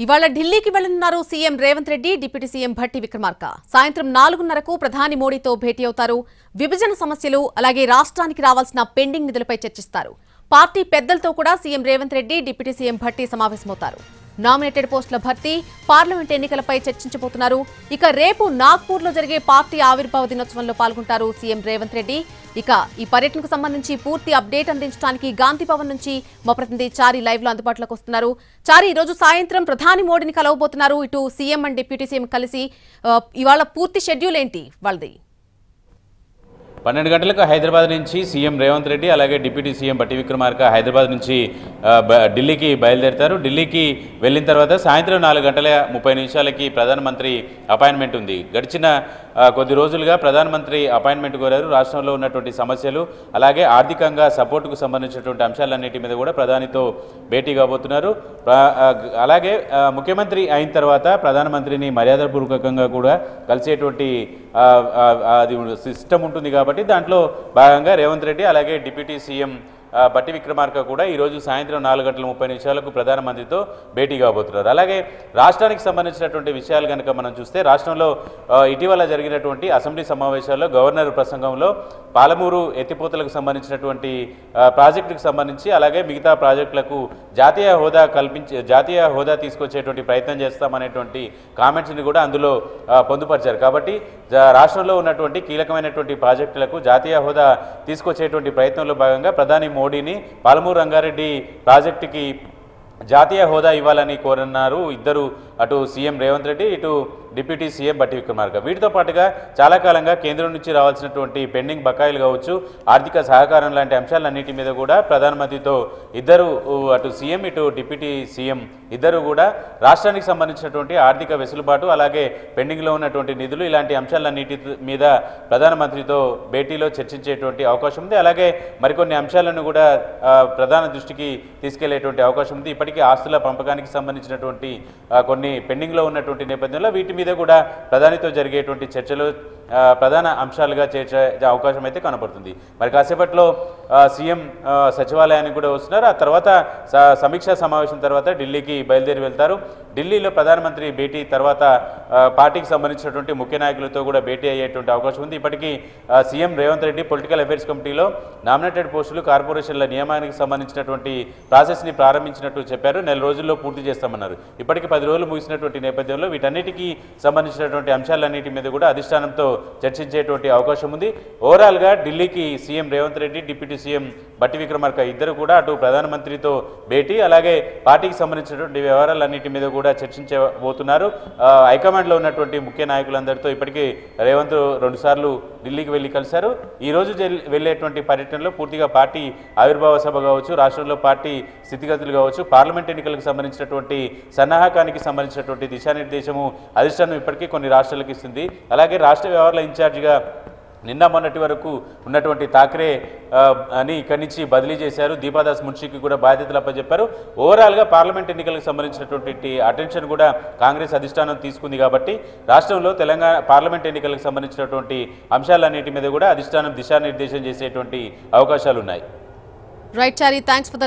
ఇవాళ ఢిల్లీకి వెళ్లనున్నారు CM Revanth Reddy, deputy CM Bhatti Vikramarka. సాయంత్రం 4:30కు ప్రధాని మోడీతో భేటీ అవుతారు. విభజన సమస్యలు అలాగే రాష్ట్రానికి రావాల్సిన పెండింగ్ నిధులపై చర్చిస్తారు. పార్టీ పెద్దలతో కూడా CM Revanth Reddy, deputy CM Bhatti సమావేశమవుతారు. నామినేటెడ్ పోస్టుల భర్తీ, పార్లమెంట్ ఎన్నికలపై చర్చించబోతున్నారు. ఇక రేపు నాగ్పూర్లో జరిగే పార్టీ ఆవిర్భావ దినోత్సవంలో పాల్గొంటారు సీఎం రేవంత్ రెడ్డి. ఇక ఈ పర్యటనకు సంబంధించి పూర్తి అప్డేట్ అందించడానికి గాంధీ భవన్ నుంచి మా ప్రతినిధి చారి లైవ్ లో అందుబాటులోకి వస్తున్నారు. చారి, ఈ రోజు సాయంత్రం ప్రధాని మోడీని కలవబోతున్నారు. ఇటు సీఎం అండ్ డిప్యూటీ సీఎం కలిసి ఇవాళ పూర్తి షెడ్యూల్ ఏంటి వాళ్ళది? 12 గంటలకు హైదరాబాద్ నుంచి సీఎం రేవంత్ రెడ్డి అలాగే డిప్యూటీ సీఎం భట్టి విక్రమార్క హైదరాబాద్ నుంచి ఢిల్లీకి బయలుదేరుతారు. ఢిల్లీకి వెళ్ళిన తర్వాత సాయంత్రం 4:30 ప్రధానమంత్రి అపాయింట్మెంట్ ఉంది. గడిచిన కొద్ది రోజులుగా ప్రధానమంత్రి అపాయింట్మెంట్ కోరారు. రాష్ట్రంలో ఉన్నటువంటి సమస్యలు అలాగే ఆర్థికంగా సపోర్టుకు సంబంధించినటువంటి అంశాలన్నిటి మీద కూడా ప్రధానితో భేటీ కాబోతున్నారు. అలాగే ముఖ్యమంత్రి అయిన తర్వాత ప్రధానమంత్రిని మర్యాదపూర్వకంగా కూడా కలిసేటువంటి అది సిస్టమ్ ఉంటుంది కాబట్టి దాంట్లో భాగంగా రేవంత్ రెడ్డి అలాగే డిప్యూటీ సీఎం భట్టి విక్రమార్క కూడా ఈరోజు సాయంత్రం 4:30 ప్రధానమంత్రితో భేటీ కాబోతున్నారు. అలాగే రాష్ట్రానికి సంబంధించినటువంటి విషయాలు కనుక మనం చూస్తే రాష్ట్రంలో ఇటీవల జరిగినటువంటి అసెంబ్లీ సమావేశాల్లో గవర్నర్ ప్రసంగంలో పాలమూరు ఎత్తిపోతలకు సంబంధించినటువంటి ప్రాజెక్టుకు సంబంధించి అలాగే మిగతా ప్రాజెక్టులకు జాతీయ హోదా తీసుకొచ్చేటువంటి ప్రయత్నం చేస్తామనేటువంటి కామెంట్స్ని కూడా అందులో పొందుపరిచారు. కాబట్టి రాష్ట్రంలో ఉన్నటువంటి కీలకమైనటువంటి ప్రాజెక్టులకు జాతీయ హోదా తీసుకొచ్చేటువంటి ప్రయత్నంలో భాగంగా ప్రధాని మోడీని పాలమూరు రంగారెడ్డి ప్రాజెక్టుకి జాతీయ హోదా ఇవ్వాలని కోరన్నారు ఇద్దరు, అటు సీఎం రేవంత్ రెడ్డి, ఇటు డిప్యూటీ సీఎం భట్టి విక్రమార్క. వీటితో పాటుగా చాలా కాలంగా కేంద్రం నుంచి రావాల్సినటువంటి పెండింగ్ బకాయిలు కావచ్చు, ఆర్థిక సహకారం లాంటి అంశాలన్నిటి మీద కూడా ప్రధానమంత్రితో ఇద్దరు, అటు సీఎం ఇటు డిప్యూటీ సీఎం ఇద్దరు కూడా రాష్ట్రానికి సంబంధించినటువంటి ఆర్థిక వెసులుబాటు అలాగే పెండింగ్లో ఉన్నటువంటి నిధులు ఇలాంటి అంశాలన్నిటి మీద ప్రధానమంత్రితో భేటీలో చర్చించేటువంటి అవకాశం ఉంది. అలాగే మరికొన్ని అంశాలను కూడా ప్రధాన దృష్టికి తీసుకెళ్లేటువంటి అవకాశం ఉంది. ఇప్పటికీ ఆస్తుల పంపకానికి సంబంధించినటువంటి కొన్ని పెండింగ్లో ఉన్నటువంటి నేపథ్యంలో వీటి మీద కూడా ప్రధానితో జరిగేటువంటి చర్చలు ప్రధాన అంశాలుగా చేర్చే అవకాశం అయితే కనబడుతుంది. మరి కాసేపట్లో సీఎం సచివాలయానికి కూడా వస్తున్నారు. ఆ తర్వాత సమీక్షా సమావేశం తర్వాత ఢిల్లీకి బయలుదేరి వెళ్తారు. ఢిల్లీలో ప్రధానమంత్రి భేటీ తర్వాత పార్టీకి సంబంధించినటువంటి ముఖ్య నాయకులతో కూడా భేటీ అయ్యేటువంటి అవకాశం ఉంది. ఇప్పటికీ CM Revanth Reddy political affairs కమిటీలో నామినేటెడ్ పోస్టులు, కార్పొరేషన్ల నియామానికి సంబంధించినటువంటి ప్రాసెస్ని ప్రారంభించినట్టు చెప్పారు. 4 రోజుల్లో పూర్తి చేస్తామన్నారు. ఇప్పటికీ 10 రోజులు ముగిసినటువంటి నేపథ్యంలో వీటన్నిటికీ సంబంధించినటువంటి అంశాలన్నిటి మీద కూడా అధిష్టానంతో చర్చించేటువంటి అవకాశం ఉంది. ఓవరాల్గా ఢిల్లీకి CM Revanth Reddy, deputy CM Bhatti Vikramarka ఇద్దరు కూడా అటు ప్రధానమంత్రితో భేటీ అలాగే పార్టీకి సంబంధించినటువంటి వ్యవహారాలన్నిటి మీద కూడా చర్చించబోతున్నారు. హైకమాండ్లో ఉన్నటువంటి ముఖ్య నాయకులందరితో ఇప్పటికీ రేవంత్ 2 సార్లు ఢిల్లీకి వెళ్ళి కలిశారు. ఈ రోజు వెళ్ళేటువంటి పర్యటనలో పూర్తిగా పార్టీ ఆవిర్భావ సభ కావచ్చు, రాష్ట్రంలో పార్టీ స్థితిగతులు కావచ్చు, పార్లమెంట్ ఎన్నికలకు సంబంధించినటువంటి సన్నాహకానికి సంబంధించినటువంటి దిశానిర్దేశము అధిష్టానం ఇప్పటికీ కొన్ని రాష్ట్రాలకు ఇస్తుంది. అలాగే రాష్ట్ర వ్యవహారాల ఇన్ఛార్జిగా నిన్న మొన్నటి వరకు ఉన్నటువంటి ఠాక్రే అని ఇక్కడి నుంచి బదిలీ చేశారు. దీపాదాస్ మున్షికి కూడా బాధ్యతలు అప్పచెప్పారు. ఓవరాల్గా పార్లమెంట్ ఎన్నికలకు సంబంధించినటువంటి అటెన్షన్ కూడా కాంగ్రెస్ అధిష్టానం తీసుకుంది. కాబట్టి రాష్ట్రంలో తెలంగాణ పార్లమెంట్ ఎన్నికలకు సంబంధించినటువంటి అంశాలన్నిటి మీద కూడా అధిష్టానం దిశానిర్దేశం చేసేటువంటి అవకాశాలు ఉన్నాయి. Right Chari, thanks for the